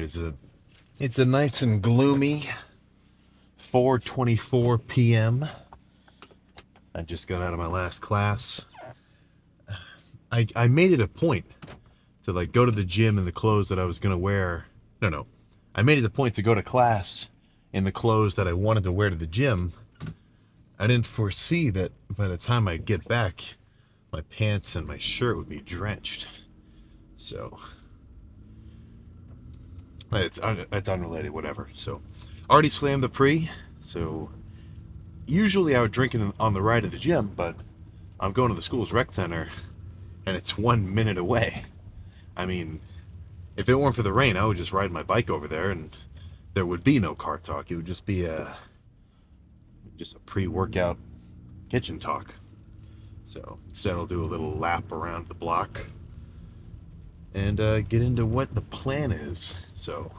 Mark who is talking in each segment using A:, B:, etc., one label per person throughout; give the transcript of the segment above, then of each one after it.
A: right, it's a nice and gloomy 4:24 p.m. I just got out of my last class. I made it a point to like go to the gym in the clothes that I was gonna wear. No. I made it a point to go to class in the clothes that I wanted to wear to the gym. I didn't foresee that by the time I get back, my pants and my shirt would be drenched. So it's unrelated, whatever. So already slammed the pre. So usually I would drink it on the ride to the gym, but I'm going to the school's rec center, and it's 1 minute away. I mean, if it weren't for the rain, I would just ride my bike over there, and there would be no car talk. It would just be just a pre-workout kitchen talk. So instead, I'll do a little lap around the block and get into what the plan is. So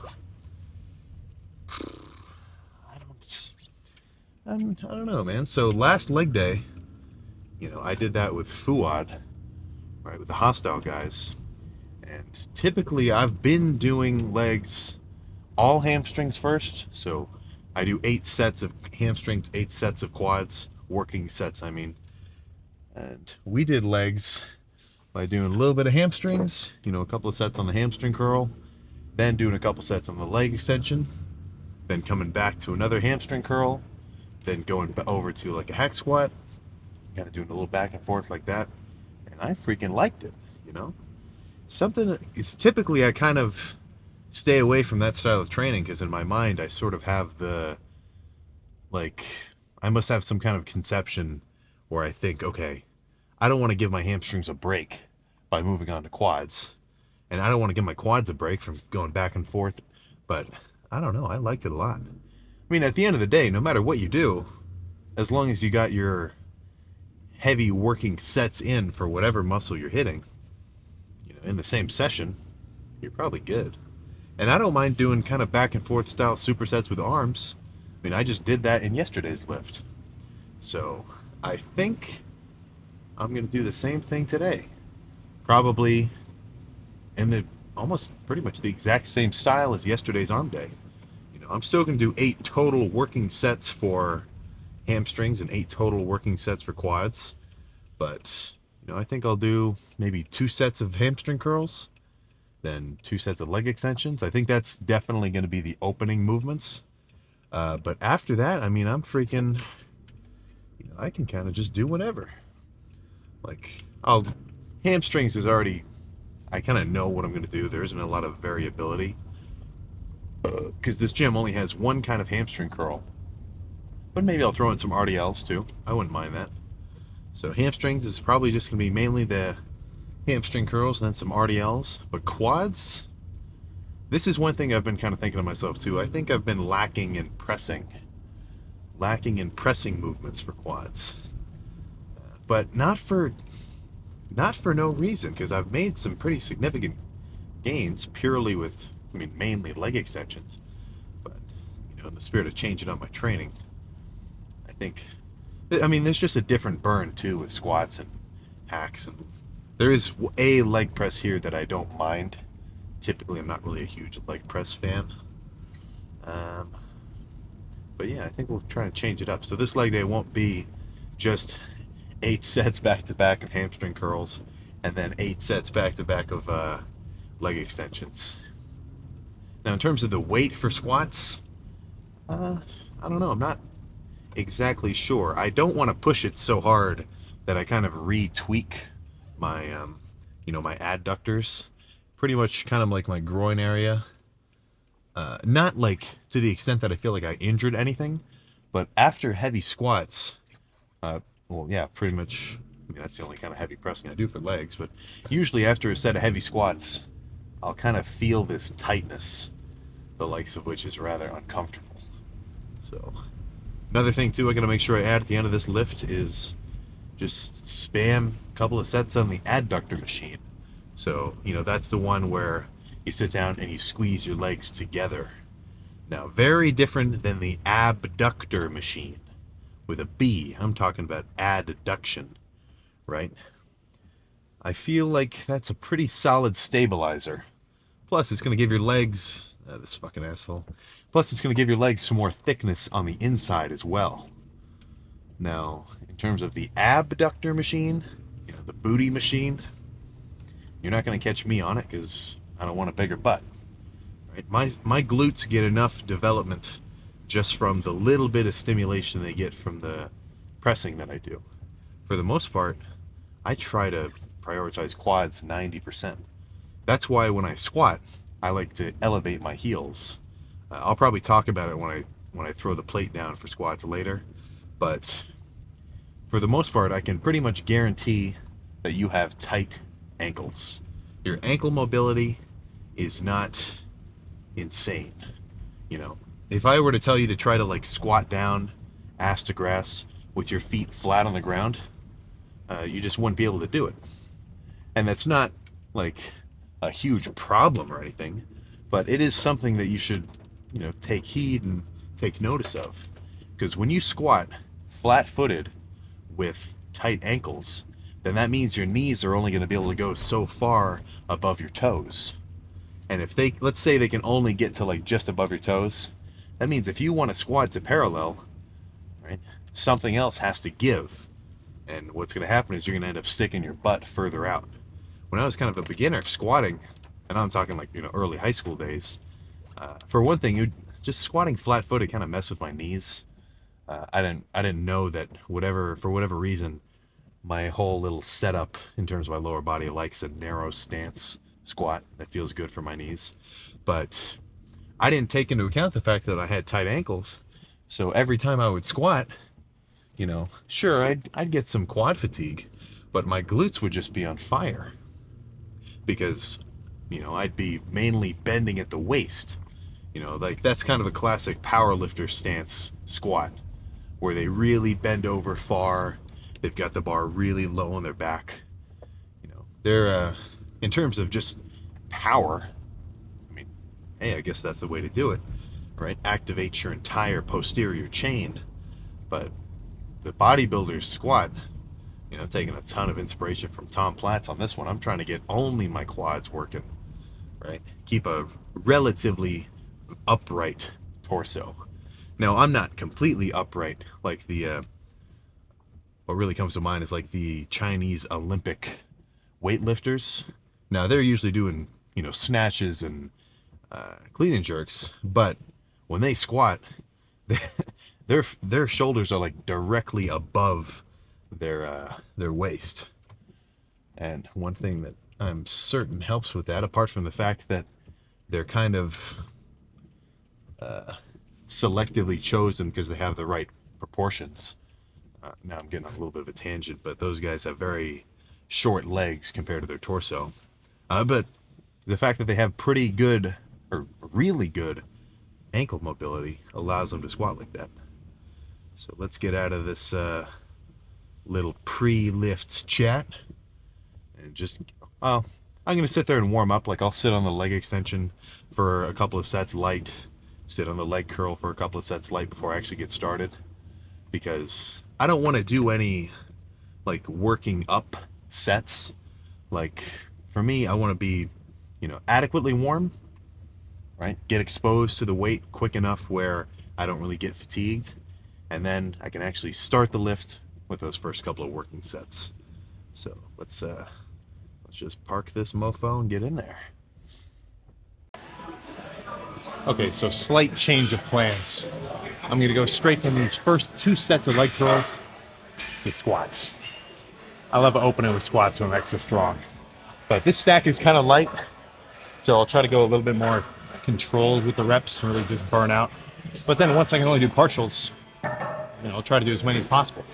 A: I don't know, man. So last leg day, I did that with Fuad, right, with the hostile guys. And typically I've been doing legs all hamstrings first. So I do 8 sets of hamstrings, 8 sets of quads, working sets, I mean. And we did legs by doing a little bit of hamstrings, a couple of sets on the hamstring curl, then doing a couple sets on the leg extension, then coming back to another hamstring curl, then going over to like a hack squat, kind of doing a little back and forth like that. And I freaking liked it. Something that is typically I kind of stay away from that style of training because in my mind I sort of have I must have some kind of conception where I think, okay, I don't want to give my hamstrings a break by moving on to quads, and I don't want to give my quads a break from going back and forth. But I don't know, I liked it a lot. I mean, at the end of the day, no matter what you do, as long as you got your heavy working sets in for whatever muscle you're hitting, in the same session, you're probably good. And I don't mind doing kind of back and forth style supersets with arms. I mean, I just did that in yesterday's lift. So I think I'm going to do the same thing today. Probably in the almost pretty much the exact same style as yesterday's arm day. I'm still going to do 8 total working sets for hamstrings and 8 total working sets for quads. But, I think I'll do maybe 2 sets of hamstring curls, then 2 sets of leg extensions. I think that's definitely going to be the opening movements. But after that, I mean, I'm freaking, I can kind of just do whatever. Like, hamstrings is already, I kind of know what I'm going to do. There isn't a lot of variability. Because this gym only has one kind of hamstring curl. But maybe I'll throw in some RDLs too. I wouldn't mind that. So hamstrings is probably just going to be mainly the hamstring curls and then some RDLs. But quads, this is one thing I've been kind of thinking to myself too. I think I've been lacking in pressing movements for quads. But not for no reason, because I've made some pretty significant gains purely with, mainly leg extensions. But, in the spirit of changing up my training, I think, there's just a different burn too with squats and hacks. And there is a leg press here that I don't mind. Typically, I'm not really a huge leg press fan. But yeah, I think we'll try to change it up. So this leg day won't be just 8 sets back to back of hamstring curls and then 8 sets back to back of leg extensions. Now, in terms of the weight for squats, I don't know. I'm not exactly sure. I don't want to push it so hard that I kind of re-tweak my, my adductors. Pretty much kind of like my groin area. Not like to the extent that I feel like I injured anything, but after heavy squats, pretty much, that's the only kind of heavy pressing I do for legs, but usually after a set of heavy squats, I'll kind of feel this tightness, the likes of which is rather uncomfortable. So, another thing too I gotta make sure I add at the end of this lift is just spam a couple of sets on the adductor machine. So, that's the one where you sit down and you squeeze your legs together. Now, very different than the abductor machine with a B. I'm talking about adduction, right? I feel like that's a pretty solid stabilizer. Plus, it's going to give your legs This fucking asshole. Plus, it's going to give your legs some more thickness on the inside as well. Now, in terms of the abductor machine, the booty machine, you're not going to catch me on it because I don't want a bigger butt. Right? My glutes get enough development just from the little bit of stimulation they get from the pressing that I do. For the most part, I try to prioritize quads 90%. That's why when I squat, I like to elevate my heels. I'll probably talk about it when I throw the plate down for squats later, but for the most part, I can pretty much guarantee that you have tight ankles. Your ankle mobility is not insane. If I were to tell you to try to like squat down ass to grass with your feet flat on the ground, you just wouldn't be able to do it. And that's not like a huge problem or anything, but it is something that you should, take heed and take notice of. Because when you squat flat-footed with tight ankles, then that means your knees are only going to be able to go so far above your toes. And if let's say they can only get to like just above your toes, that means if you want to squat to parallel, right, something else has to give. And what's going to happen is you're going to end up sticking your butt further out. When I was kind of a beginner squatting, and I'm talking like, early high school days, for one thing, just squatting flat-footed kind of messed with my knees. I didn't know that for whatever reason, my whole little setup in terms of my lower body likes a narrow stance squat that feels good for my knees. But I didn't take into account the fact that I had tight ankles. So every time I would squat, sure, I'd get some quad fatigue, but my glutes would just be on fire because, I'd be mainly bending at the waist. Like that's kind of a classic power lifter stance squat where they really bend over far. They've got the bar really low on their back. They're, in terms of just power, I mean, hey, I guess that's the way to do it, right? Activate your entire posterior chain. But the bodybuilder's squat, taking a ton of inspiration from Tom Platz on this one. I'm trying to get only my quads working, right? Keep a relatively upright torso. Now, I'm not completely upright like what really comes to mind is like the Chinese Olympic weightlifters. Now, they're usually doing, snatches and clean and jerks, but when they squat, their shoulders are like directly above their waist. And one thing that I'm certain helps with that, apart from the fact that they're kind of selectively chosen because they have the right proportions. Now I'm getting on a little bit of a tangent, but those guys have very short legs compared to their torso. But the fact that they have pretty good, or really good, ankle mobility allows them to squat like that. So let's get out of this little pre-lift chat and just, I'm going to sit there and warm up. Like I'll sit on the leg extension for a couple of sets light, sit on the leg curl for a couple of sets light before I actually get started, because I don't want to do any like working up sets. Like for me, I want to be, adequately warm, right? Get exposed to the weight quick enough where I don't really get fatigued. And then I can actually start the lift with those first couple of working sets. So let's just park this mofo and get in there. Okay, so slight change of plans. I'm gonna go straight from these first 2 sets of leg curls to squats. I love opening with squats when I'm extra strong. But this stack is kind of light, so I'll try to go a little bit more controlled with the reps and really just burn out. But then once I can only do partials, I'll try to do as many as possible.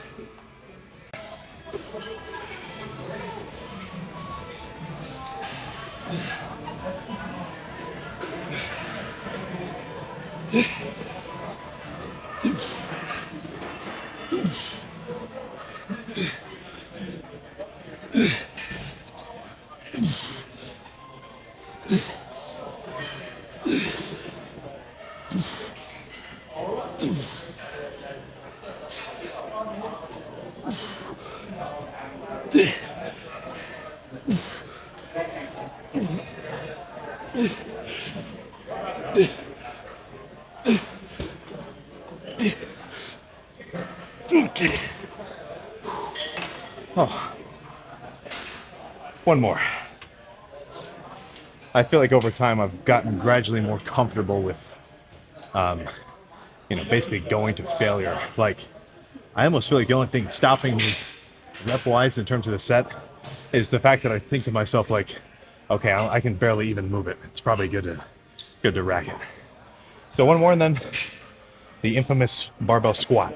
A: Okay. Oh, one more. I feel like over time I've gotten gradually more comfortable with, basically going to failure. Like, I almost feel like the only thing stopping me rep-wise in terms of the set is the fact that I think to myself like, okay, I can barely even move it. It's probably good to rack it. So one more, and then the infamous barbell squat.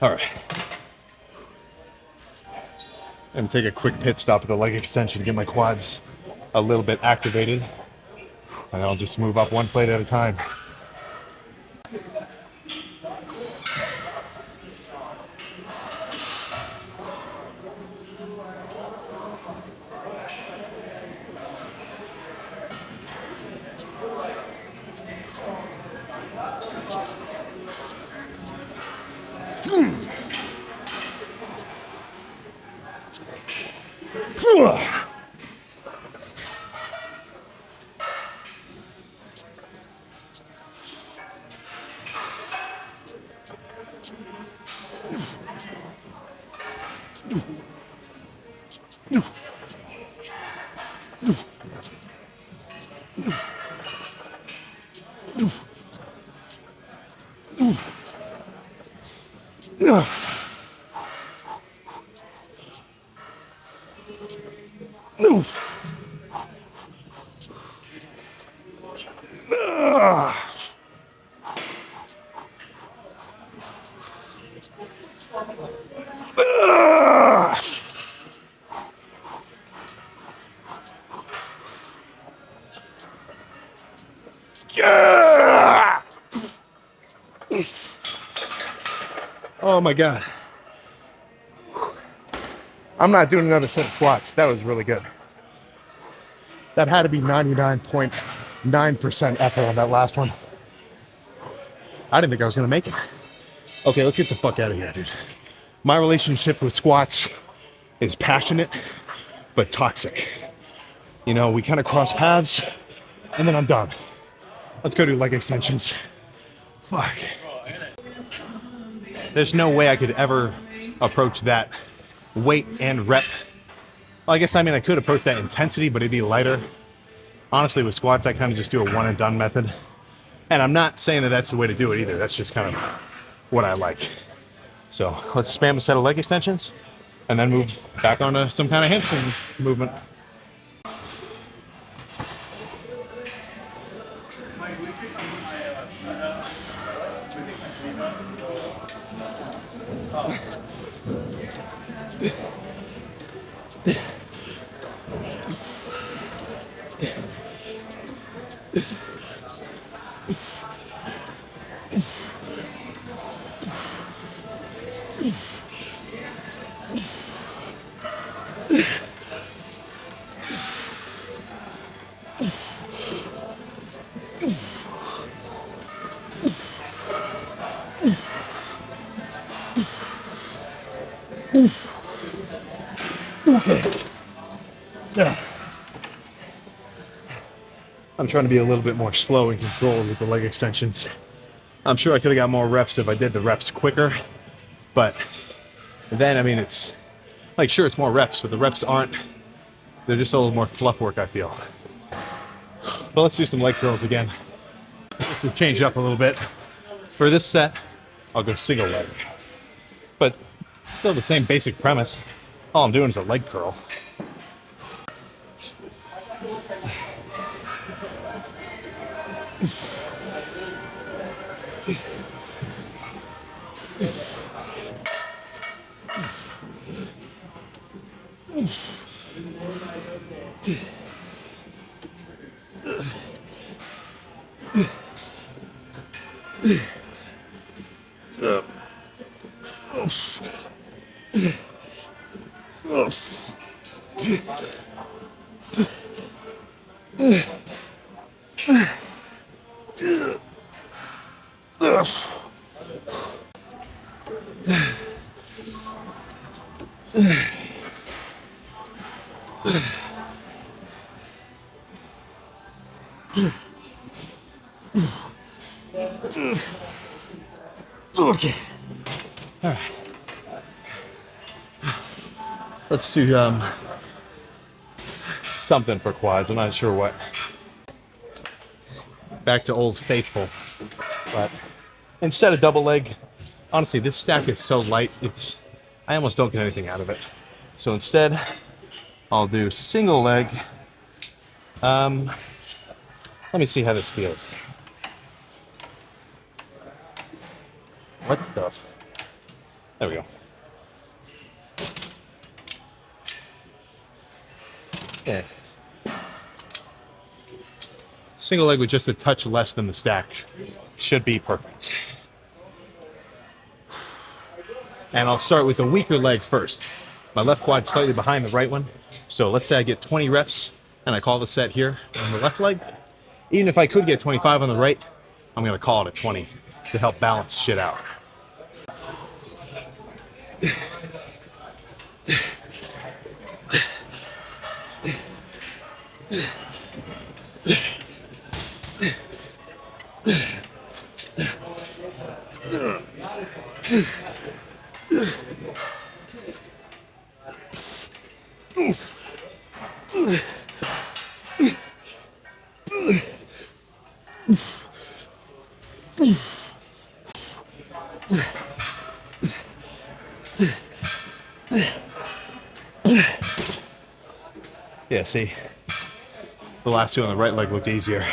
A: All right. And take a quick pit stop at the leg extension to get my quads a little bit activated. And I'll just move up one plate at a time. Oh my God. I'm not doing another set of squats. That was really good. That had to be 99.9% effort on that last one. I didn't think I was going to make it. Okay, let's get the fuck out of here, dude. My relationship with squats is passionate, but toxic. You know, we kind of cross paths, and then I'm done. Let's go do leg extensions. Fuck. There's no way I could ever approach that weight and rep. Well, I guess, I could approach that intensity, but it'd be lighter. Honestly, with squats, I kind of just do a one and done method. And I'm not saying that that's the way to do it either. That's just kind of what I like. So let's spam a set of leg extensions and then move back onto some kind of hamstring movement. Okay. Yeah. I'm trying to be a little bit more slow and controlled with the leg extensions. I'm sure I could have got more reps if I did the reps quicker, but then, it's like, sure, it's more reps, but the reps aren't, they're just a little more fluff work, I feel. But let's do some leg curls again. Let's change it up a little bit. For this set, I'll go single leg. But still the same basic premise. All I'm doing is a leg curl. Okay. All right. Let's do something for quads. I'm not sure what. Back to Old Faithful. But instead of double leg, honestly, this stack is so light, I almost don't get anything out of it. So instead, I'll do single leg. Let me see how this feels. What the There we go. Yeah. Single leg with just a touch less than the stack should be perfect. And I'll start with a weaker leg first. My left quad's slightly behind the right one. So let's say I get 20 reps and I call the set here on the left leg. Even if I could get 25 on the right, I'm gonna call it a 20 to help balance shit out. Yeah, see, the last two on the right leg looked easier.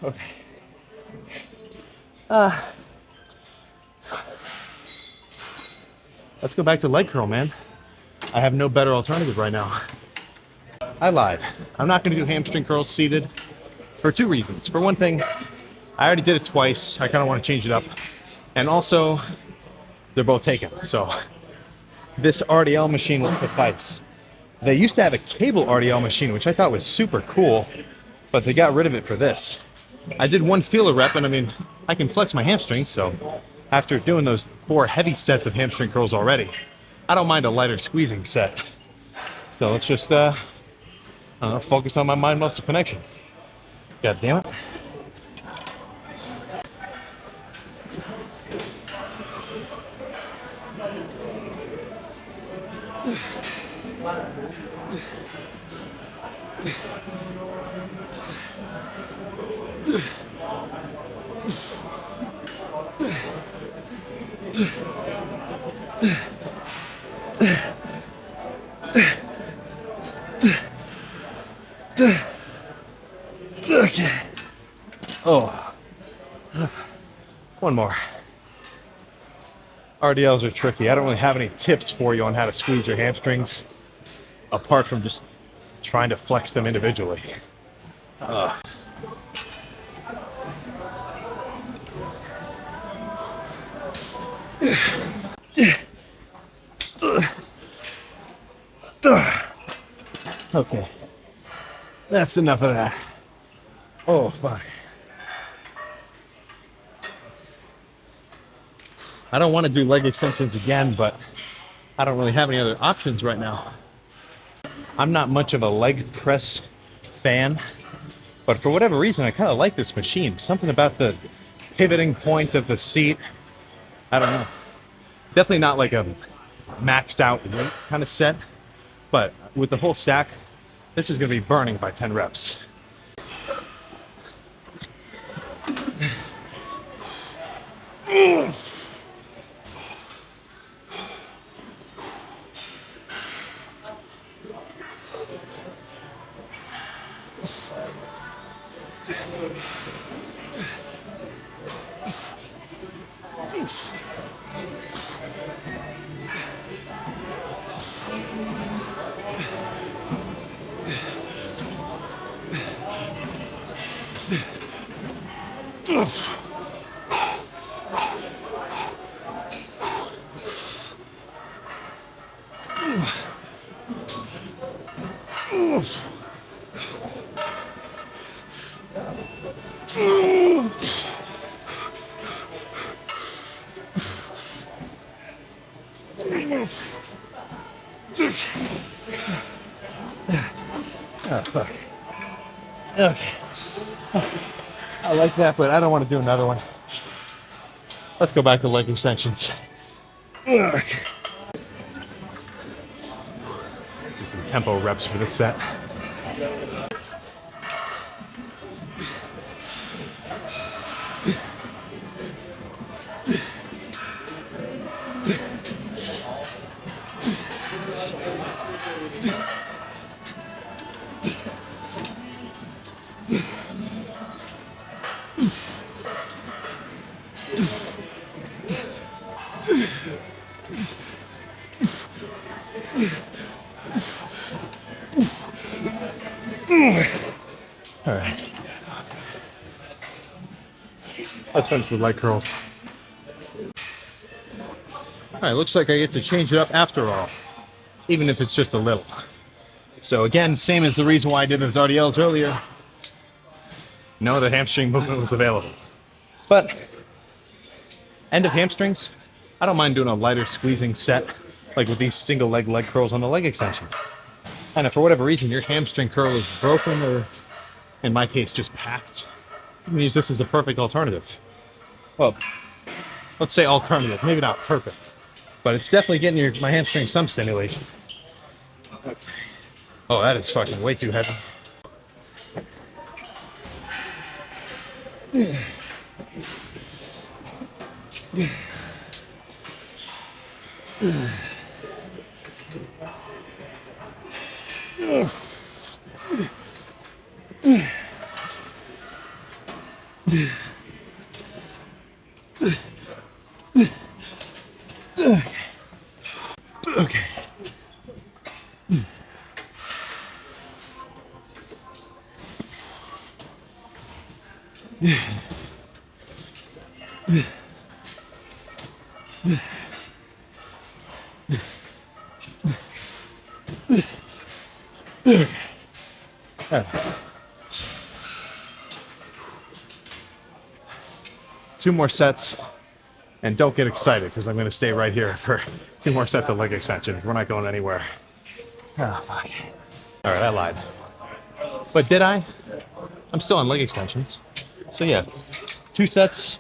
A: Okay. Let's go back to leg curl, man. I have no better alternative right now. I lied. I'm not going to do hamstring curls seated for two reasons. For one thing, I already did it twice. I kind of want to change it up. And also, they're both taken. So this RDL machine will suffice. They used to have a cable RDL machine, which I thought was super cool, but they got rid of it for this. I did one feeler rep, and I mean, I can flex my hamstrings, so after doing those 4 heavy sets of hamstring curls already, I don't mind a lighter squeezing set. So let's just focus on my mind-muscle connection. God damn it. Okay. Oh. One more. RDLs are tricky. I don't really have any tips for you on how to squeeze your hamstrings, apart from just trying to flex them individually. Okay. That's enough of that. Oh, fuck. I don't want to do leg extensions again, but I don't really have any other options right now. I'm not much of a leg press fan, but for whatever reason, I kind of like this machine. Something about the pivoting point of the seat. I don't know. Definitely not like a maxed out weight kind of set, but with the whole stack,
B: This is gonna be burning by 10 reps. Oh, fuck. Okay. I like that, but I don't want to do another one. Let's go back to leg extensions. Ugh. Just some tempo reps for this set. All right. Let's finish with leg curls. All right, looks like I get to change it up after all, even if it's just a little. So again, same as the reason why I did those RDLs earlier. No other hamstring movement was available. But end of hamstrings, I don't mind doing a lighter squeezing set, like with these single leg curls on the leg extension. And if for whatever reason your hamstring curl is broken, or in my case just packed, you can use this as a perfect alternative. Well, let's say alternative, maybe not perfect, but it's definitely getting my hamstring some stimulation. Okay. Oh, that is fucking way too heavy. Okay. Two more sets, and don't get excited because I'm going to stay right here for 2 more sets of leg extensions. We're not going anywhere. Oh, fuck. All right, I lied. But did I? I'm still on leg extensions. So yeah, 2 sets.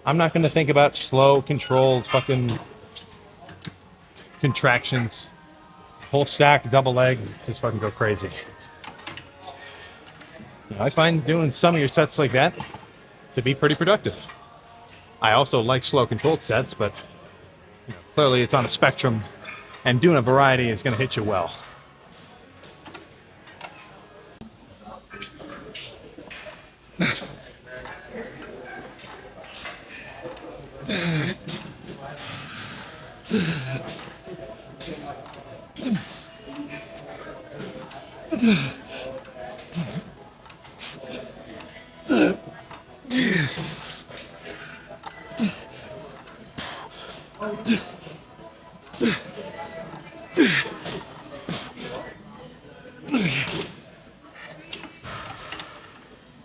B: I'm not going to think about slow, controlled fucking contractions. Whole stack, double leg, just fucking go crazy. You know, I find doing some of your sets like that to be pretty productive. I also like slow, controlled sets, but you know, clearly it's on a spectrum, and doing a variety is going to hit you well.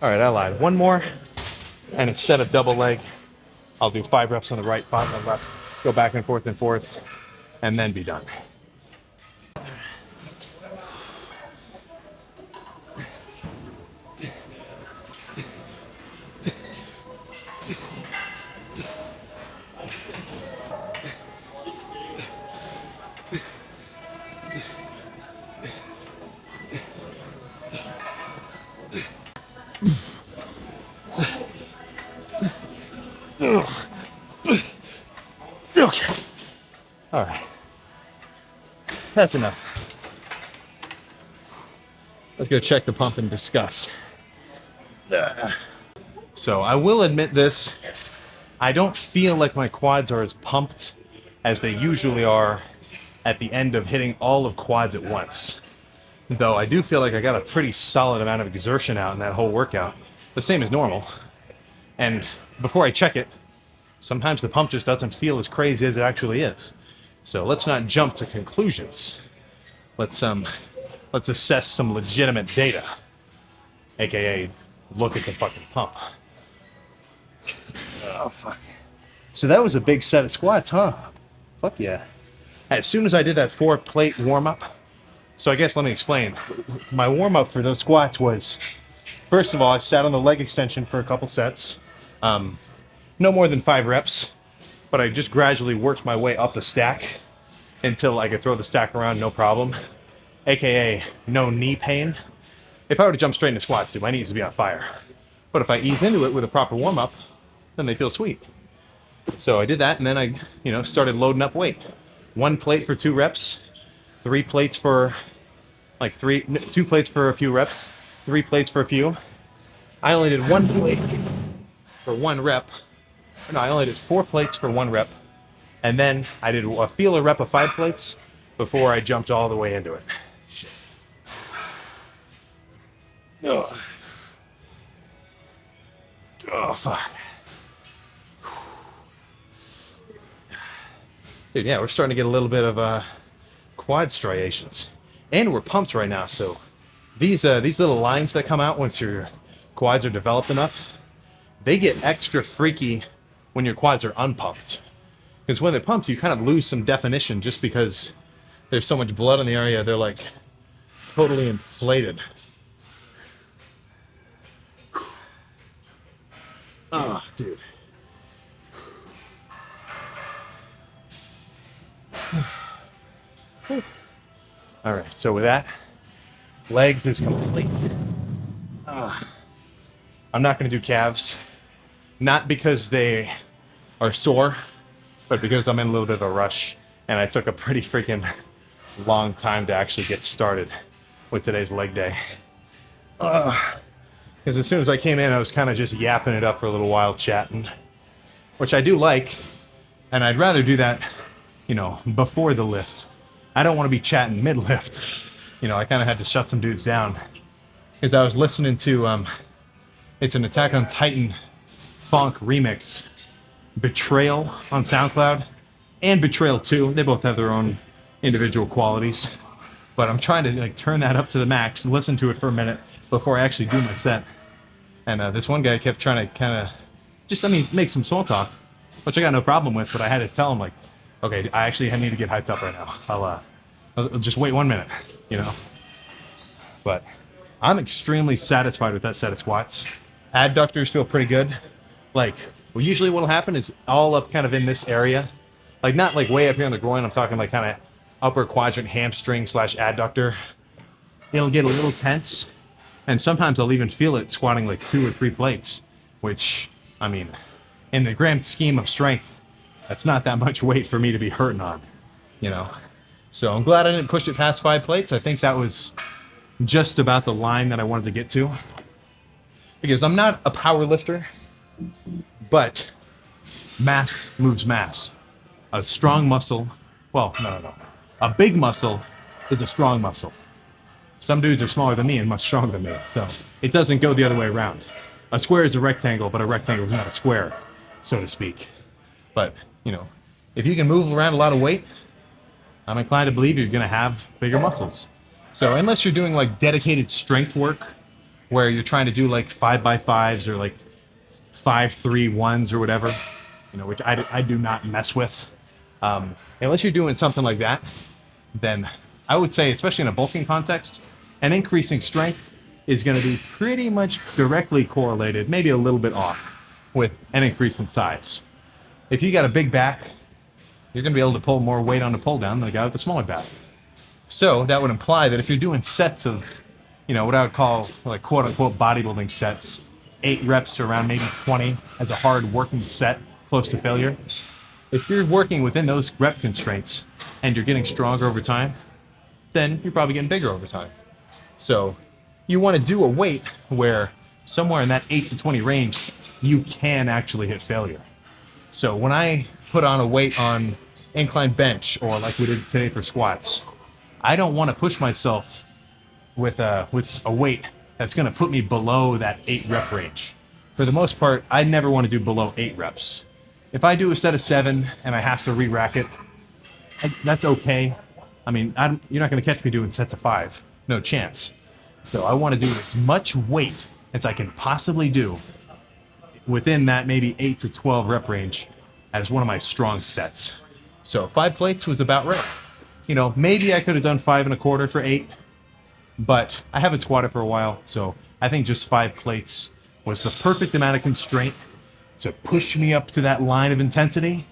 B: All right, I lied. 1 more, and instead of double leg, I'll do 5 reps on the right, 5 on the left, go back and forth, and then be done. That's enough. Let's go check the pump and discuss. So I will admit this, I don't feel like my quads are as pumped as they usually are at the end of hitting all of quads at once. Though I do feel like I got a pretty solid amount of exertion out in that whole workout, the same as normal. And before I check it, sometimes the pump just doesn't feel as crazy as it actually is. So let's not jump to conclusions. Let's assess some legitimate data, aka look at the fucking pump. Oh fuck. So that was a big set of squats, huh? Fuck yeah. As soon as I did that 4-plate warm-up, so I guess let me explain. My warm-up for those squats was, first of all, I sat on the leg extension for a couple sets. No more than 5 reps, but I just gradually worked my way up the stack until I could throw the stack around no problem, aka no knee pain. If I were to jump straight into squats, dude, my knees would be on fire. But if I ease into it with a proper warm-up, then they feel sweet. So I did that, and then I, started loading up weight. 1 plate for 2 reps, 3 plates for 2 plates for a few reps, 3 plates for a few. I only did 1 plate for 1 rep. No, I only did 4 plates for 1 rep. And then I did a feeler rep of 5 plates before I jumped all the way into it. Oh, fuck. Dude, yeah, we're starting to get a little bit of quad striations. And we're pumped right now, so these little lines that come out once your quads are developed enough, they get extra freaky when your quads are unpumped. Because when they're pumped, you kind of lose some definition just because there's so much blood in the area, they're like totally inflated. Oh, dude. All right, so with that, legs is complete. I'm not going to do calves, not because they are sore, but because I'm in a little bit of a rush, and I took a pretty freaking long time to actually get started with today's leg day. Because as soon as I came in, I was kind of just yapping it up for a little while, chatting, which I do like, and I'd rather do that, before the lift. I don't want to be chatting mid-lift. I kind of had to shut some dudes down because I was listening to, it's an Attack on Titan funk remix, Betrayal on SoundCloud, and Betrayal 2. They both have their own individual qualities, but I'm trying to turn that up to the max and listen to it for a minute before I actually do my set. And this one guy kept trying to kind of make some small talk, which I got no problem with, but I had to tell him okay, I actually need to get hyped up right now. I'll just wait 1 minute, But I'm extremely satisfied with that set of squats. Adductors feel pretty good. Usually what'll happen is all up kind of in this area. Not way up here on the groin, I'm talking kind of upper quadrant hamstring / adductor. It'll get a little tense. And sometimes I'll even feel it squatting 2 or 3 plates, which, in the grand scheme of strength, that's not that much weight for me to be hurting on, So I'm glad I didn't push it past 5 plates. I think that was just about the line that I wanted to get to. Because I'm not a power lifter, but mass moves mass. A strong muscle, no. A big muscle is a strong muscle. Some dudes are smaller than me and much stronger than me, so it doesn't go the other way around. A square is a rectangle, but a rectangle is not a square, so to speak. But, if you can move around a lot of weight, I'm inclined to believe you're going to have bigger muscles. So unless you're doing dedicated strength work, where you're trying to do 5x5s or 5-3-1s or whatever, which I do not mess with. Unless you're doing something like that, then I would say, especially in a bulking context, an increasing strength is going to be pretty much directly correlated, maybe a little bit off, with an increase in size. If you got a big back, you're going to be able to pull more weight on the pull down than a guy with a smaller back. So that would imply that if you're doing sets of, what I would call quote unquote bodybuilding sets, 8 reps to around maybe 20 as a hard working set close to failure. If you're working within those rep constraints and you're getting stronger over time, then you're probably getting bigger over time. So you want to do a weight where somewhere in that 8 to 20 range, you can actually hit failure. So when I put on a weight on incline bench or like we did today for squats, I don't want to push myself with a weight that's going to put me below that 8 rep range. For the most part, I never want to do below 8 reps. If I do a set of 7 and I have to re-rack it, that's okay. I mean, you're not going to catch me doing sets of 5. No chance. So I want to do as much weight as I can possibly do within that maybe 8 to 12 rep range as one of my strong sets. So 5 plates was about right. You know, maybe I could have done 5 1/4 for 8, but I haven't squatted for a while, so I think just 5 plates was the perfect amount of constraint to push me up to that line of intensity,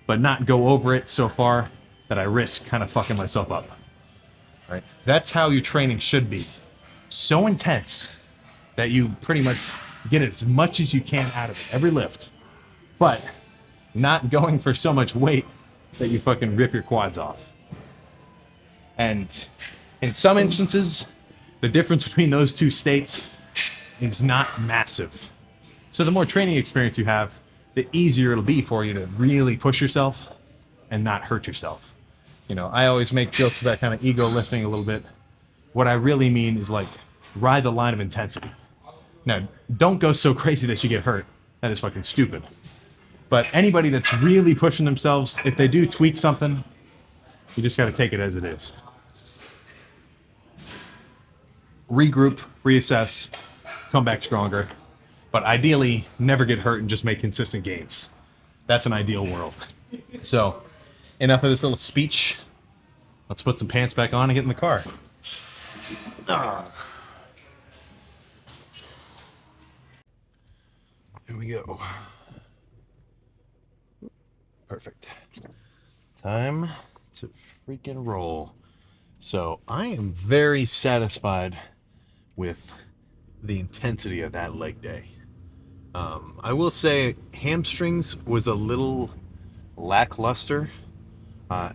B: but not go over it so far that I risk kind of fucking myself up. Right? That's how your training should be. So intense that you pretty much get as much as you can out of it, every lift, but not going for so much weight that you fucking rip your quads off. And in some instances, the difference between those two states is not massive. So the more training experience you have, the easier it'll be for you to really push yourself and not hurt yourself. You know, I always make jokes about kind of ego lifting a little bit. What I really mean is like ride the line of intensity. Now, don't go so crazy that you get hurt. That is fucking stupid. But anybody that's really pushing themselves, if they do tweak something, you just got to take it as it is. Regroup, reassess, come back stronger. But ideally, never get hurt and just make consistent gains. That's an ideal world. So, enough of this little speech. Let's put some pants back on and get in the car. Here we go. Perfect. Time to freaking roll. So I am very satisfied with the intensity of that leg day. I will say hamstrings was a little lackluster,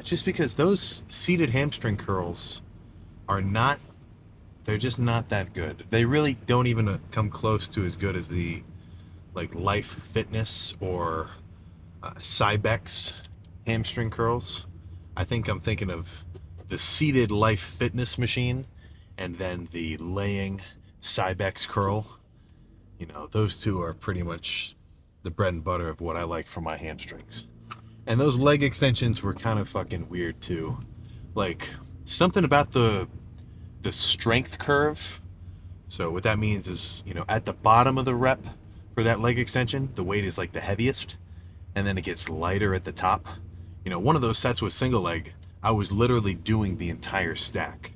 B: just because those seated hamstring curls are not, they're just not that good. They really don't even come close to as good as the like Life Fitness or Cybex hamstring curls. I think I'm thinking of the seated Life Fitness machine and then the laying Cybex curl. You know, those two are pretty much the bread and butter of what I like for my hamstrings. And those leg extensions were kind of fucking weird too. Like something about the strength curve. So what that means is, you know, at the bottom of the rep for that leg extension, the weight is like the heaviest, and then it gets lighter at the top. You know, one of those sets with single leg, I was literally doing the entire stack.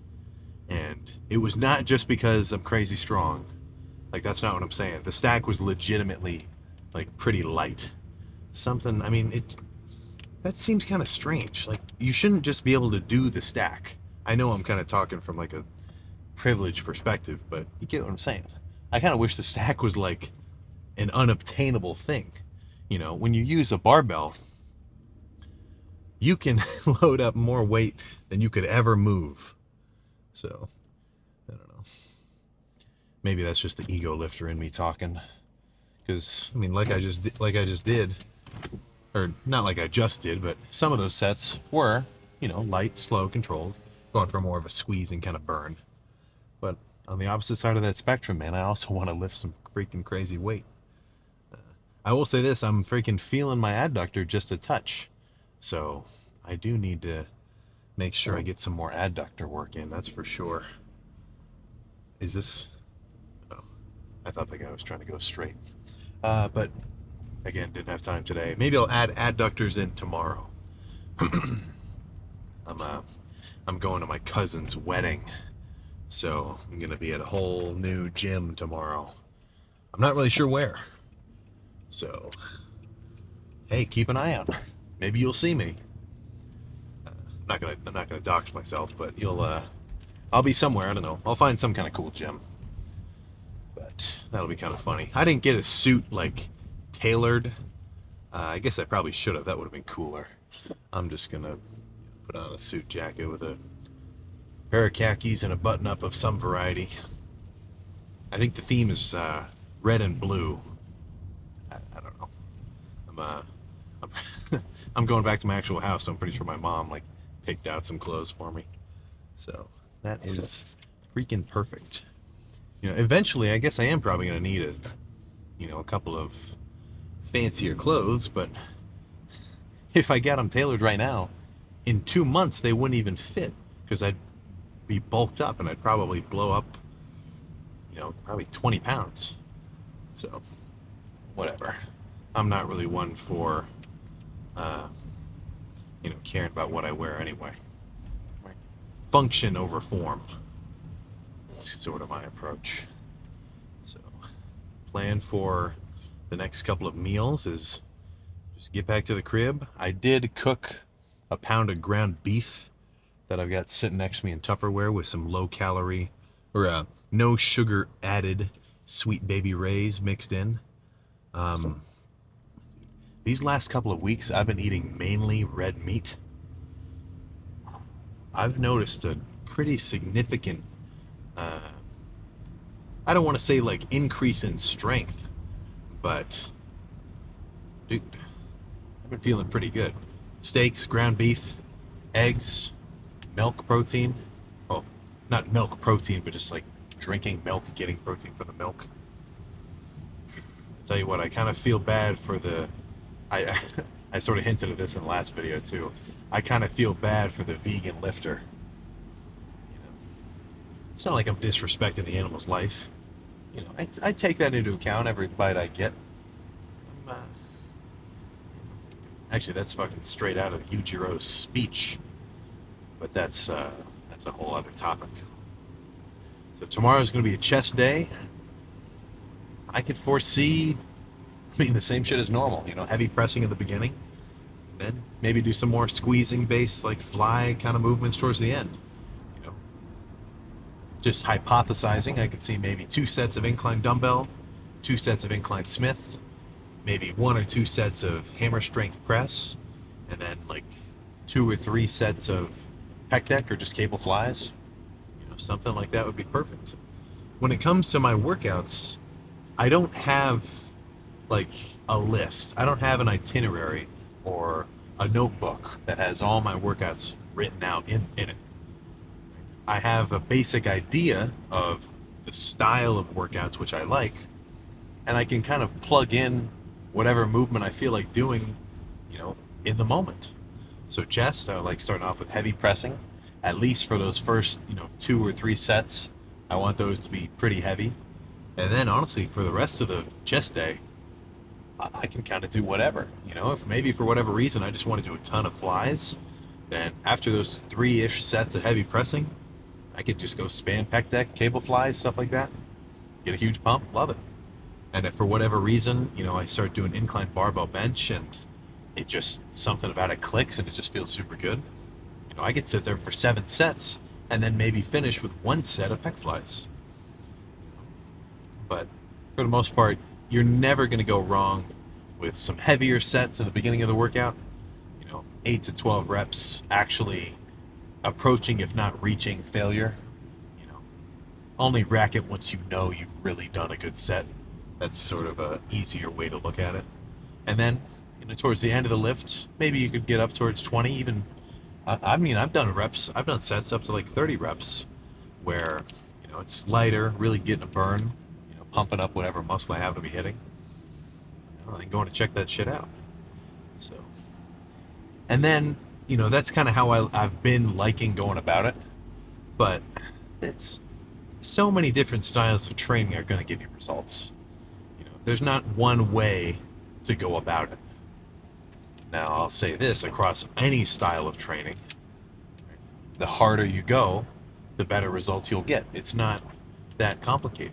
B: And it was not just because I'm crazy strong. Like, that's not what I'm saying. The stack was legitimately, like, pretty light. Something, I mean, that seems kind of strange. Like, you shouldn't just be able to do the stack. I know I'm kind of talking from, like, a privileged perspective, but you get what I'm saying. I kind of wish the stack was, like, an unobtainable thing. You know, when you use a barbell, you can load up more weight than you could ever move. So, I don't know. Maybe that's just the ego lifter in me talking. Because, I mean, like I just did, or not like I just did, but some of those sets were, you know, light, slow, controlled, going for more of a squeezing kind of burn. But on the opposite side of that spectrum, man, I also want to lift some freaking crazy weight. I will say this, I'm freaking feeling my adductor just a touch. So I do need to make sure I get some more adductor work in, that's for sure. Is this? Oh, I thought the guy was trying to go straight. But again, didn't have time today. Maybe I'll add adductors in tomorrow. I'm going to my cousin's wedding, so I'm gonna be at a whole new gym tomorrow. I'm not really sure where. So, hey, keep an eye out. Maybe you'll see me. I'm not gonna dox myself, but I'll be somewhere. I don't know. I'll find some kind of cool gym. But that'll be kind of funny. I didn't get a suit like tailored. I guess I probably should have. That would have been cooler. I'm just gonna put on a suit jacket with a
A: pair of khakis and a button-up of some variety. I think the theme is red and blue. I don't know. I'm, I'm going back to my actual house, so I'm pretty sure my mom like picked out some clothes for me. So that is freaking perfect. Eventually, I guess I am probably gonna need a couple of fancier clothes, but if I got them tailored right now, in 2 months they wouldn't even fit because I'd be bulked up and I'd probably blow up, probably 20 pounds. So, whatever. I'm not really one for, uh, caring about what I wear anyway. Function over form. That's sort of my approach. So, plan for the next couple of meals is just get back to the crib. I did cook a pound of ground beef that I've got sitting next to me in Tupperware with some low calorie or no sugar added sweet baby rays mixed in. These last couple of weeks, I've been eating mainly red meat. I've noticed a pretty significant, uh, I don't want to say like increase in strength, but dude, I've been feeling pretty good. Steaks, ground beef, eggs, milk protein. Oh, not milk protein, but just like drinking milk, getting protein from the milk. I tell you what, I kind of feel bad for the. I I sort of hinted at this in the last video too. I kind of feel bad for the vegan lifter. It's not like I'm disrespecting the animal's life. I take that into account every bite I get. Actually, that's fucking straight out of Yujiro's speech, but that's a whole other topic. So tomorrow's going to be a chest day. I could foresee being the same shit as normal. Heavy pressing at the beginning, then maybe do some more squeezing based, like fly kind of movements towards the end. Just hypothesizing, I could see maybe 2 sets of incline dumbbell, 2 sets of incline Smith, maybe 1 or 2 sets of hammer strength press, and then like 2 or 3 sets of pec deck or just cable flies. Something like that would be perfect. When it comes to my workouts, I don't have like a list. I don't have an itinerary or a notebook that has all my workouts written out in it. I have a basic idea of the style of workouts which I like, and I can kind of plug in whatever movement I feel like doing, in the moment. So chest, I like starting off with heavy pressing, at least for those first, 2 or 3 sets. I want those to be pretty heavy. And then honestly, for the rest of the chest day, I can kind of do whatever. If maybe for whatever reason I just want to do a ton of flies, then after those 3-ish sets of heavy pressing, I could just go span pec deck, cable flies, stuff like that. Get a huge pump, love it. And if for whatever reason, I start doing incline barbell bench and it just something about it clicks and it just feels super good, I could sit there for 7 sets and then maybe finish with 1 set of pec flies. But for the most part, you're never going to go wrong with some heavier sets in the beginning of the workout. 8 to 12 reps actually approaching, if not reaching, failure. Only rack it once you've really done a good set. That's sort of a easier way to look at it. And then, towards the end of the lift, maybe you could get up towards 20 even. I've done sets up to like 30 reps where, it's lighter, really getting a burn, pumping up whatever muscle I have to be hitting. And going to check that shit out. So, and then, that's kind of how I've been liking going about it. But it's so many different styles of training are going to give you results. There's not one way to go about it. Now, I'll say this, across any style of training, the harder you go, the better results you'll get. It's not that complicated.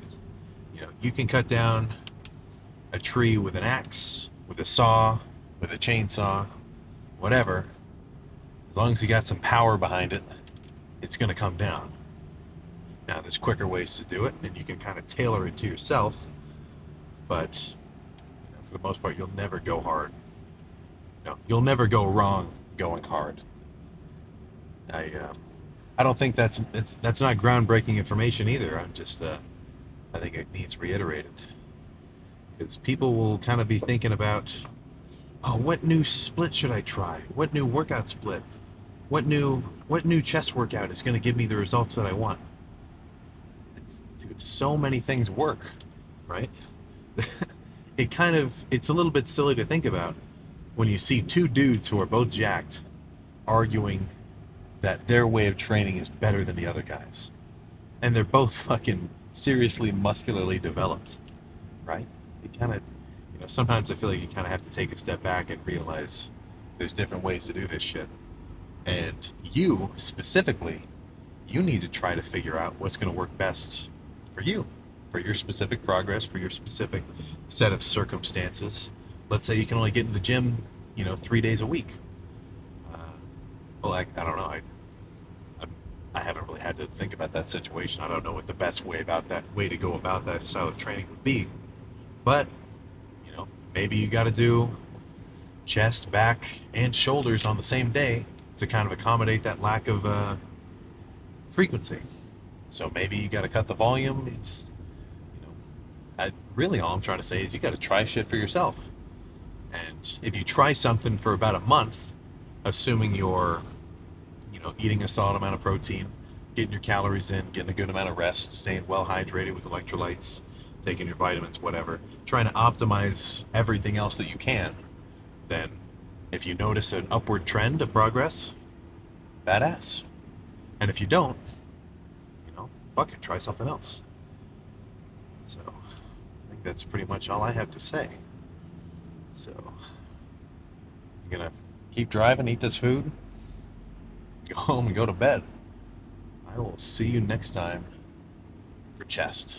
A: You can cut down a tree with an axe, with a saw, with a chainsaw, whatever. As long as you got some power behind it, it's going to come down. Now, there's quicker ways to do it, and you can kind of tailor it to yourself, but for the most part, you'll never go hard. You'll never go wrong going hard. I don't think that's not groundbreaking information either. I'm just I think it needs reiterated because people will kind of be thinking about, oh, what new split should I try? What new workout split? What new chest workout is going to give me the results that I want? Dude, so many things work, right? It's a little bit silly to think about when you see two dudes who are both jacked arguing that their way of training is better than the other guys. And they're both fucking seriously muscularly developed, right? It kind of, sometimes I feel like you kind of have to take a step back and realize there's different ways to do this shit. And you, specifically, you need to try to figure out what's going to work best for you, for your specific progress, for your specific set of circumstances. Let's say you can only get in the gym, 3 days a week. Uh, well, I don't know. I haven't really had to think about that situation. I don't know what the best way to go about that style of training would be. But, maybe you got to do chest, back, and shoulders on the same day to kind of accommodate that lack of frequency. So maybe you got to cut the volume. Really all I'm trying to say is you got to try shit for yourself. And if you try something for about a month, assuming you're, eating a solid amount of protein, getting your calories in, getting a good amount of rest, staying well hydrated with electrolytes, taking your vitamins, whatever, trying to optimize everything else that you can, then if you notice an upward trend of progress, badass. And if you don't, fuck it, try something else. So I think that's pretty much all I have to say. So I'm gonna keep driving, eat this food, go home and go to bed. I will see you next time for chest.